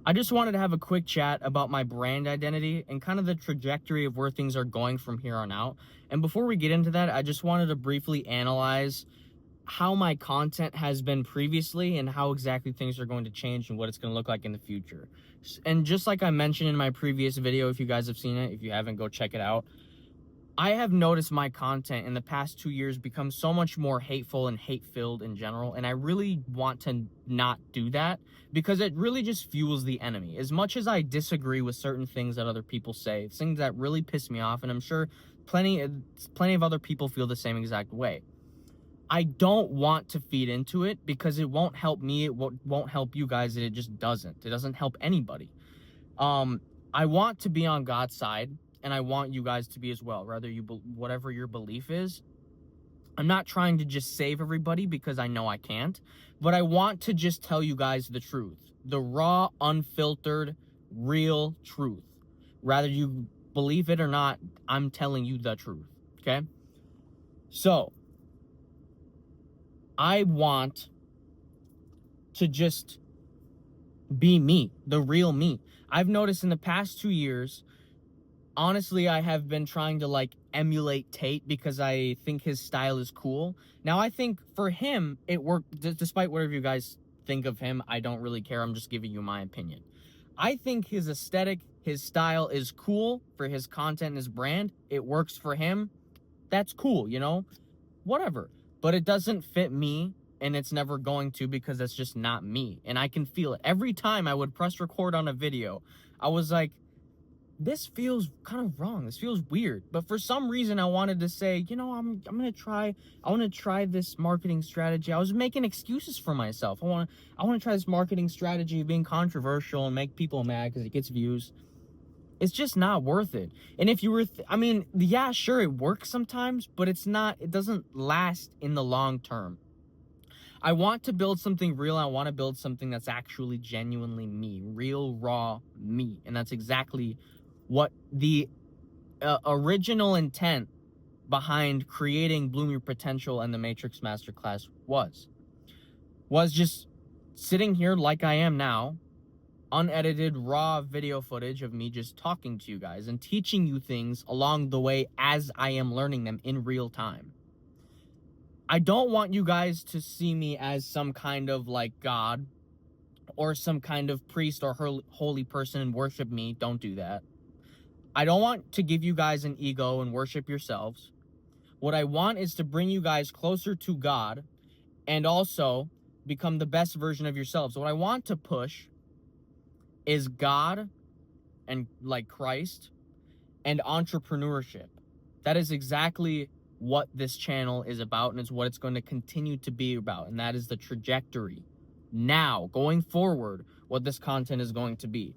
I just wanted to have a quick chat about my brand identity and kind of the trajectory of where things are going from here on out. And before we get into that, I just wanted to briefly analyze how my content has been previously and how exactly things are going to change and what it's going to look like in the future. And just like I mentioned in my previous video, if you guys have seen it, if you haven't, go check it out. I have noticed my content in the past 2 years become so much more hateful and hate-filled in general, and I really want to not do that because it really just fuels the enemy. As much as I disagree with certain things that other people say, things that really piss me off, and I'm sure plenty of other people feel the same exact way. I don't want to feed into it because it won't help me, it won't help you guys, and it just doesn't. It doesn't help anybody. I want to be on God's side, and I want you guys to be as well, whatever your belief is. I'm not trying to just save everybody because I know I can't, but I want to just tell you guys the truth, the raw, unfiltered, real truth. Rather you believe it or not, I'm telling you the truth, okay? So, I want to just be me, the real me. I've noticed in the past 2 years, honestly, I have been trying to emulate Tate because I think his style is cool. Now, I think for him, it worked. Despite whatever you guys think of him, I don't really care. I'm just giving you my opinion. I think his aesthetic, his style is cool for his content and his brand. It works for him. That's cool, whatever. But it doesn't fit me, and it's never going to because that's just not me. And I can feel it. Every time I would press record on a video, I was like, this feels kind of wrong. This feels weird. But for some reason, I wanted to say, I'm gonna try. I want to try this marketing strategy. I was making excuses for myself. I want to try this marketing strategy of being controversial and make people mad because it gets views. It's just not worth it. And if you were, yeah, sure, it works sometimes, but it's not. It doesn't last in the long term. I want to build something real. I want to build something that's actually genuinely me, real, raw me, and that's exactly what the original intent behind creating Bloom Your Potential and the Matrix Masterclass was just sitting here like I am now, unedited, raw video footage of me just talking to you guys and teaching you things along the way as I am learning them in real time. I don't want you guys to see me as some kind of God or some kind of priest or holy person and worship me. Don't do that. I don't want to give you guys an ego and worship yourselves. What I want is to bring you guys closer to God and also become the best version of yourselves. What I want to push is God and Christ and entrepreneurship. That is exactly what this channel is about, and it's what it's going to continue to be about, and that is the trajectory. Now, going forward, what this content is going to be.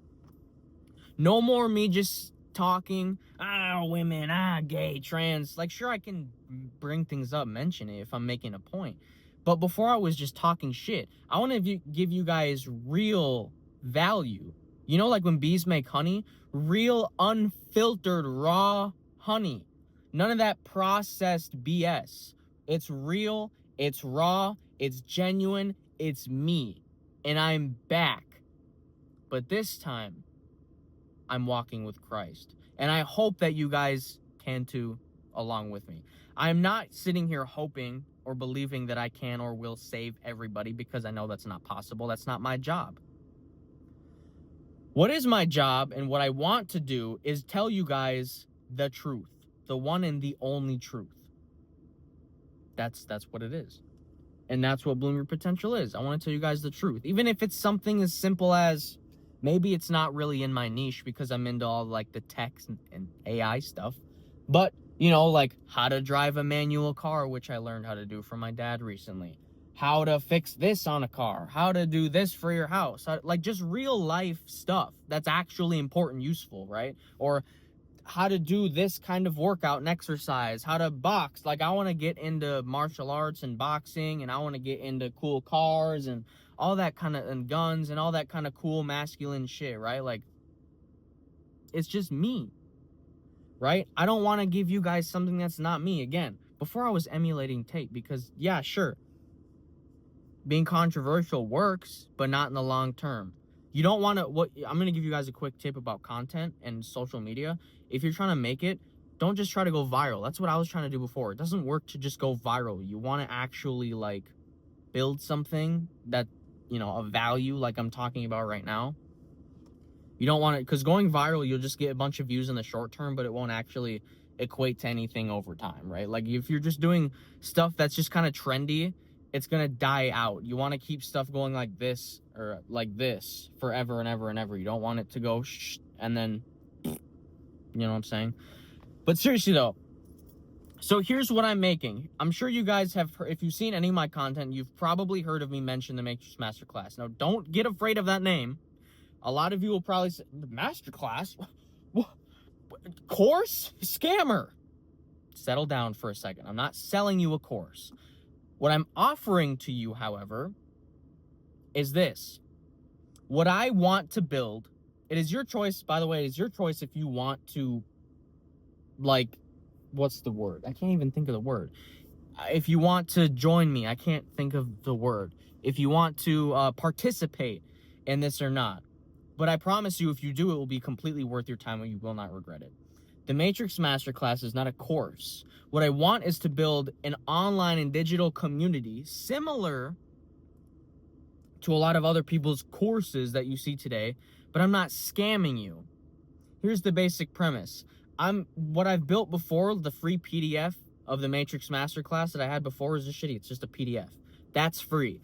No more me just talking, women, gay, trans. Sure, I can bring things up, mention it if I'm making a point. But before I was just talking shit, I want to give you guys real value. When bees make honey, real, unfiltered, raw honey. None of that processed BS. It's real, it's raw, it's genuine, it's me. And I'm back. But this time, I'm walking with Christ. And I hope that you guys can too, along with me. I'm not sitting here hoping or believing that I can or will save everybody because I know that's not possible. That's not my job. What is my job and what I want to do is tell you guys the truth. The one and the only truth. That's what it is. And that's what Bloom Your Potential is. I want to tell you guys the truth. Even if it's something as simple as, maybe it's not really in my niche because I'm into all the tech and AI stuff. But, how to drive a manual car, which I learned how to do from my dad recently. How to fix this on a car. How to do this for your house. Just real life stuff that's actually important, useful, right? Or how to do this kind of workout and exercise, how to box. I want to get into martial arts and boxing, and I want to get into cool cars and all that kind of, and guns and all that kind of cool masculine shit, right? It's just me, right? I don't want to give you guys something that's not me. Again, before I was emulating Tate because, yeah, sure, being controversial works, but not in the long term. You don't want to, I'm going to give you guys a quick tip about content and social media. If you're trying to make it, don't just try to go viral. That's what I was trying to do before. It doesn't work to just go viral. You want to actually like build something that, you know, of value, like I'm talking about right now. You don't want to, because going viral, you'll just get a bunch of views in the short term, but it won't actually equate to anything over time, right? Like if you're just doing stuff that's just kind of trendy, it's going to die out. You want to keep stuff going like this or like this forever and ever and ever. You don't want it to go and then, you know what I'm saying? But seriously though, so here's what I'm making. I'm sure you guys have heard, if you've seen any of my content, you've probably heard of me mention the Matrix Masterclass. Now, don't get afraid of that name. A lot of you will probably say, the Masterclass? Course? Scammer. Settle down for a second. I'm not selling you a course. What I'm offering to you, however, is this. What I want to build, it is your choice, by the way, it is your choice if you want to, like, what's the word? I can't even think of the word. If you want to join me, I can't think of the word. If you want to participate in this or not. But I promise you, if you do, it will be completely worth your time and you will not regret it. The Matrix Masterclass is not a course. What I want is to build an online and digital community similar to a lot of other people's courses that you see today, but I'm not scamming you. Here's the basic premise. What I've built before, the free PDF of the Matrix Masterclass that I had before is just shitty. It's just a PDF. That's free.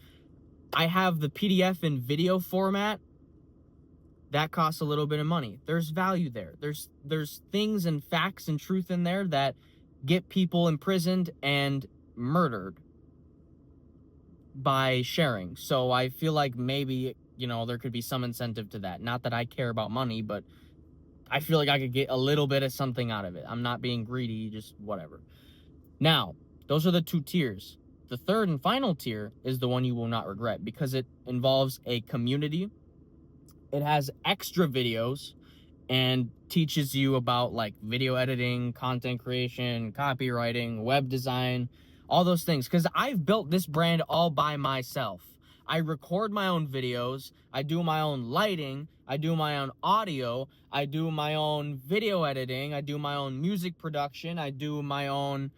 I have the PDF in video format. That costs a little bit of money. There's value there. There's things and facts and truth in there that get people imprisoned and murdered by sharing. So I feel like maybe, you know, there could be some incentive to that. Not that I care about money, but I feel like I could get a little bit of something out of it. I'm not being greedy, just whatever. Now, those are the two tiers. The third and final tier is the one you will not regret because it involves a community. It has extra videos and teaches you about like video editing, content creation, copywriting, web design, all those things. Because I've built this brand all by myself. I record my own videos. I do my own lighting. I do my own audio. I do my own video editing. I do my own music production. I do my own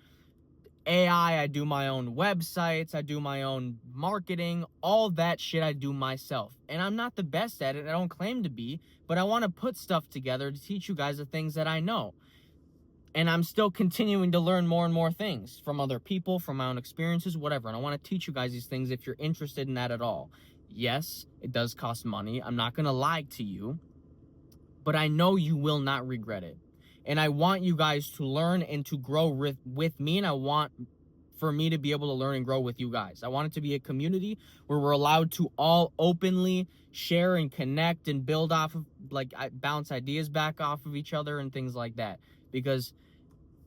AI, I do my own websites, I do my own marketing, all that shit I do myself. And I'm not the best at it, I don't claim to be, but I want to put stuff together to teach you guys the things that I know. And I'm still continuing to learn more and more things from other people, from my own experiences, whatever. And I want to teach you guys these things if you're interested in that at all. Yes, it does cost money. I'm not going to lie to you, but I know you will not regret it. And I want you guys to learn and to grow with me, and I want for me to be able to learn and grow with you guys. I want it to be a community where we're allowed to all openly share and connect and build off of, like, bounce ideas back off of each other and things like that. Because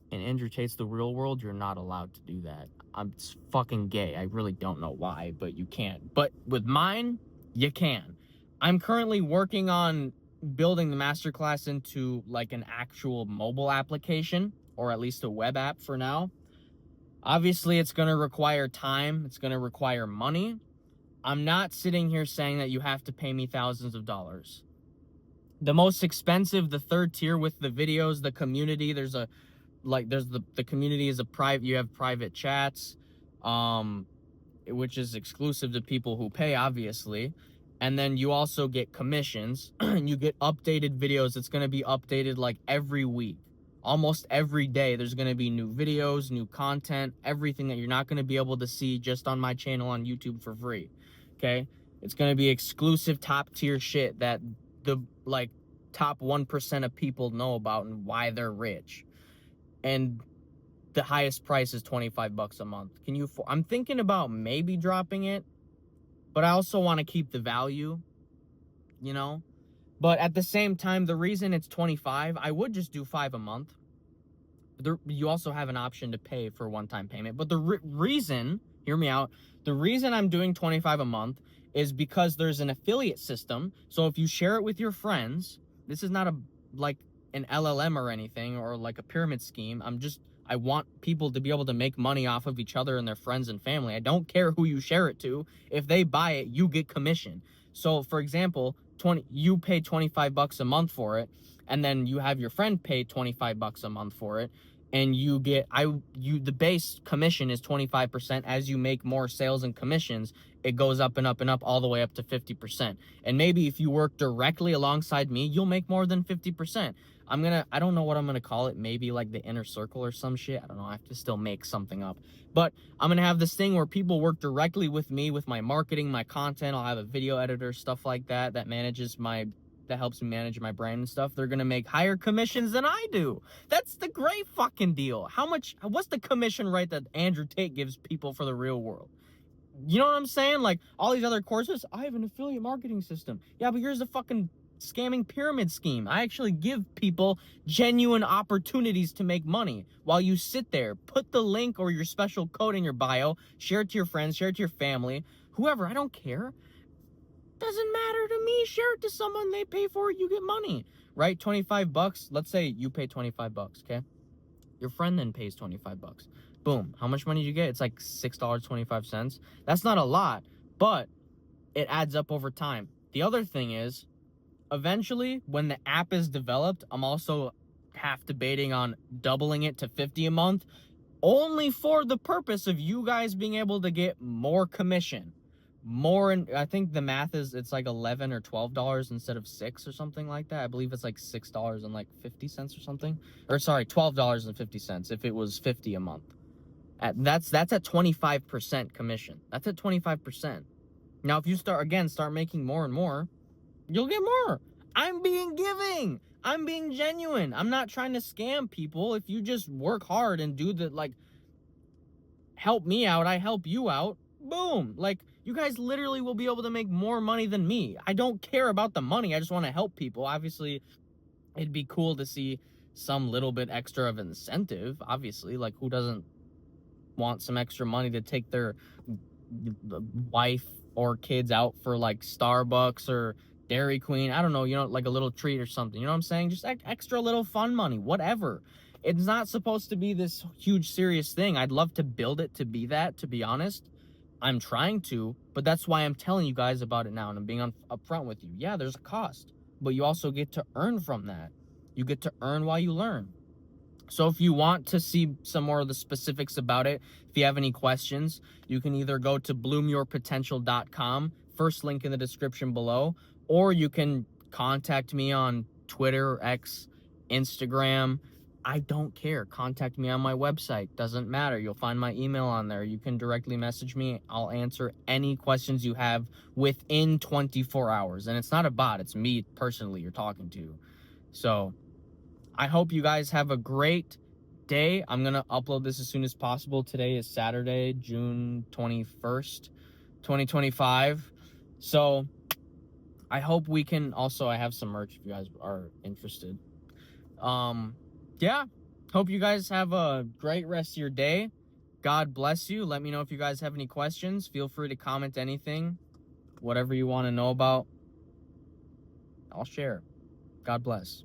in Andrew Tate's The Real World, you're not allowed to do that. It's fucking gay. I really don't know why, but you can't. But with mine, you can. I'm currently working on building the masterclass into like an actual mobile application, or at least a web app for now. Obviously, it's going to require time. It's going to require money. I'm not sitting here saying that you have to pay me thousands of dollars. The most expensive, the third tier with the videos, the community, there's the community is a private, you have private chats, which is exclusive to people who pay, obviously. And then you also get commissions and you get updated videos. It's going to be updated like every week, almost every day. There's going to be new videos, new content, everything that you're not going to be able to see just on my channel on YouTube for free. Okay. It's going to be exclusive top tier shit that the like top 1% of people know about and why they're rich. And the highest price is $25 a month. I'm thinking about maybe dropping it, but I also want to keep the value, you know? But at the same time, the reason it's $25, I would just do $5 a month. You also have an option to pay for one-time payment. But the reason, hear me out, the reason I'm doing $25 a month is because there's an affiliate system. So if you share it with your friends, this is not like an LLM or anything, or like a pyramid scheme. I want people to be able to make money off of each other and their friends and family. I don't care who you share it to. If they buy it, you get commission. So for example, you pay $25 a month for it, and then you have your friend pay $25 a month for it, and you get the base commission is 25%. As you make more sales and commissions, it goes up and up and up all the way up to 50%. And maybe if you work directly alongside me, you'll make more than 50%. I don't know what I'm gonna call it, maybe like the inner circle or some shit. I don't know, I have to still make something up. But I'm gonna have this thing where people work directly with me with my marketing, my content. I'll have a video editor, stuff like that, that helps me manage my brand and stuff. They're gonna make higher commissions than I do. That's the great fucking deal. What's the commission rate that Andrew Tate gives people for the real world? You know what I'm saying? Like all these other courses, I have an affiliate marketing system. Yeah, but here's the fucking scamming pyramid scheme. I actually give people genuine opportunities to make money while you sit there. Put the link or your special code in your bio, share it to your friends, share it to your family, whoever. I don't care. Doesn't matter to me. Share it to someone, they pay for it, you get money, right? $25. Let's say you pay $25, okay? Your friend then pays $25. Boom. How much money do you get? It's like $6.25. That's not a lot, but it adds up over time. The other thing is, eventually, when the app is developed, I'm also half debating on doubling it to $50 a month, only for the purpose of you guys being able to get more commission. I think the math is it's like $11 or $12 instead of $6 or something like that. I believe it's like $6.50 or something. Or sorry, $12.50 if it was $50 a month. That's at 25% commission. That's at 25%. Now, if you start making more and more, you'll get more. I'm being giving. I'm being genuine. I'm not trying to scam people. If you just work hard and do help me out, I help you out. Boom. Like, you guys literally will be able to make more money than me. I don't care about the money. I just want to help people. Obviously, it'd be cool to see some little bit extra of incentive. Obviously, like, who doesn't want some extra money to take their wife or kids out for like Starbucks or Dairy Queen? I don't know, like a little treat or something. You know what I'm saying? Just extra little fun money, whatever. It's not supposed to be this huge serious thing. I'd love to build it to be that, to be honest. I'm trying to, but that's why I'm telling you guys about it now, and I'm being upfront with you. Yeah, there's a cost, but you also get to earn from that. You get to earn while you learn. So if you want to see some more of the specifics about it, if you have any questions, you can either go to bloomyourpotential.com, first link in the description below, or you can contact me on Twitter, X, Instagram. I don't care. Contact me on my website. Doesn't matter. You'll find my email on there. You can directly message me. I'll answer any questions you have within 24 hours. And it's not a bot. It's me personally you're talking to. So I hope you guys have a great day. I'm going to upload this as soon as possible. Today is Saturday, June 21st, 2025. So I hope we can also, I have some merch if you guys are interested. Yeah, hope you guys have a great rest of your day. God bless you. Let me know if you guys have any questions. Feel free to comment anything, whatever you want to know about. I'll share. God bless.